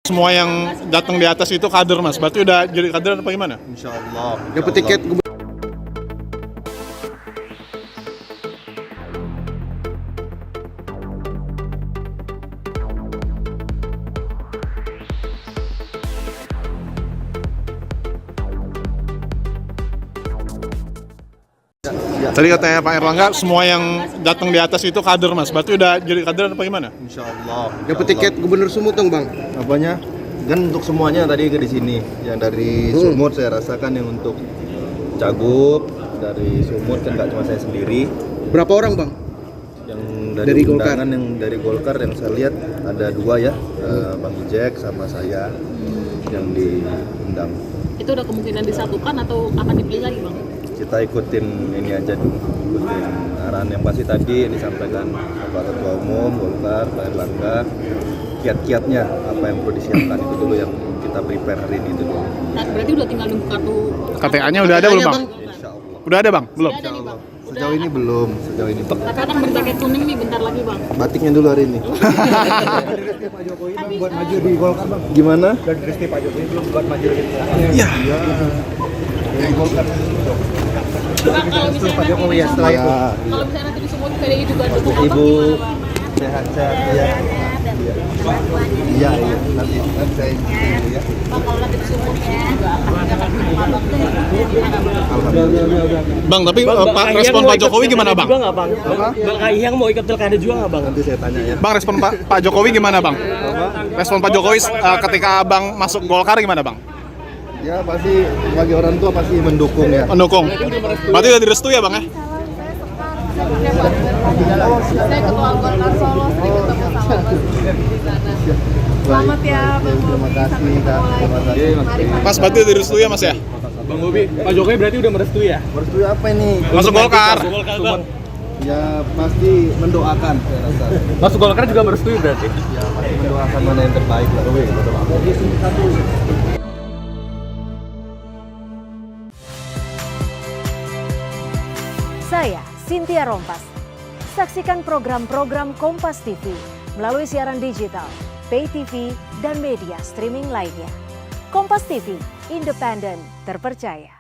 Semua yang datang di atas itu kader, Mas. Berarti udah jadi kader apa gimana? Insya Allah. Dapat tiket Tadi katanya Pak Erlangga, semua yang datang di atas itu kader, Mas. Berarti udah jadi kader apa gimana? Insya Allah. dapat tiket gubernur Sumut dong, Bang. Apanya? Kan untuk semuanya tadi ke di sini. Yang dari Sumut saya rasakan yang untuk Cagup dari Sumut kan nggak cuma saya sendiri. Berapa orang, Bang? Yang Dari Golkar? undangan yang dari Golkar yang saya lihat ada dua ya, Bang Ijek sama saya yang diundang. Itu udah kemungkinan disatukan atau akan dipilih lagi, Bang? Kita ikutin ini aja dulu, ikutin arahan yang pasti tadi yang disampaikan Bapak Ketua Umum Golkar, Pak Erlangga, kiat-kiatnya apa yang perlu disiapkan itu dulu yang kita prepare hari ini dulu. Nah, berarti udah tinggal nunggu kartu KTA-nya udah ada belum, Bang? Insya Allah. Udah ada, Bang? Belum? Udah ada nih, Bang. Sejauh ini belum, sejauh ini belum. Kakak kan berjaket kuning nih bentar lagi, Bang. Batiknya dulu hari ini. Pak Jokowi bang buat maju di Golkar bang. Gimana? Dan Kristi Pak Jokowi belum buat maju di Golkar. Iya. Dari Golkar. Bang, kalau misalnya Pak Jokowi ya setelah itu. kalau misalnya nanti di semua PDI juga dukung Abang Ibu gimana, Bang? sehat-sehat ya. Iya, iya. Nanti saya dulu ya. Bang, kalau nanti di semua juga akan dukung Abang tuh gimana, Bang? Alhamdulillah. Bang, tapi Pak, respon Pak Jokowi gimana, Bang? Juga nggak bang? Bang Kahiyang mau ikut pilkada juga nggak bang? Nanti saya tanya ya. Bang, respon Pak Jokowi gimana, Bang? Respon Pak Jokowi ketika Abang masuk Golkar gimana, Bang? Ya pasti bagi orang tua pasti mendukung ya. Mendukung. Berarti udah direstui ya, Bang ya? Saya ketua Golkar Solo sering ketemu sama Mas di sana. Selamat ya, terima kasih Kak. Terima kasih. Mas, berarti udah direstui ya, Mas ya? Bang Bobi, Pak Jokowi berarti udah merestui ya? Merestui apa ini? Masuk Golkar. Golkar bang. Ya pasti mendoakan saya rasa. Masuk Golkar juga merestui berarti? Ya pasti mendoakan mana yang terbaik lah. Saya Cynthia Rompas. Saksikan program-program Kompas TV melalui siaran digital, pay TV, dan media streaming lainnya. Kompas TV, independen, terpercaya.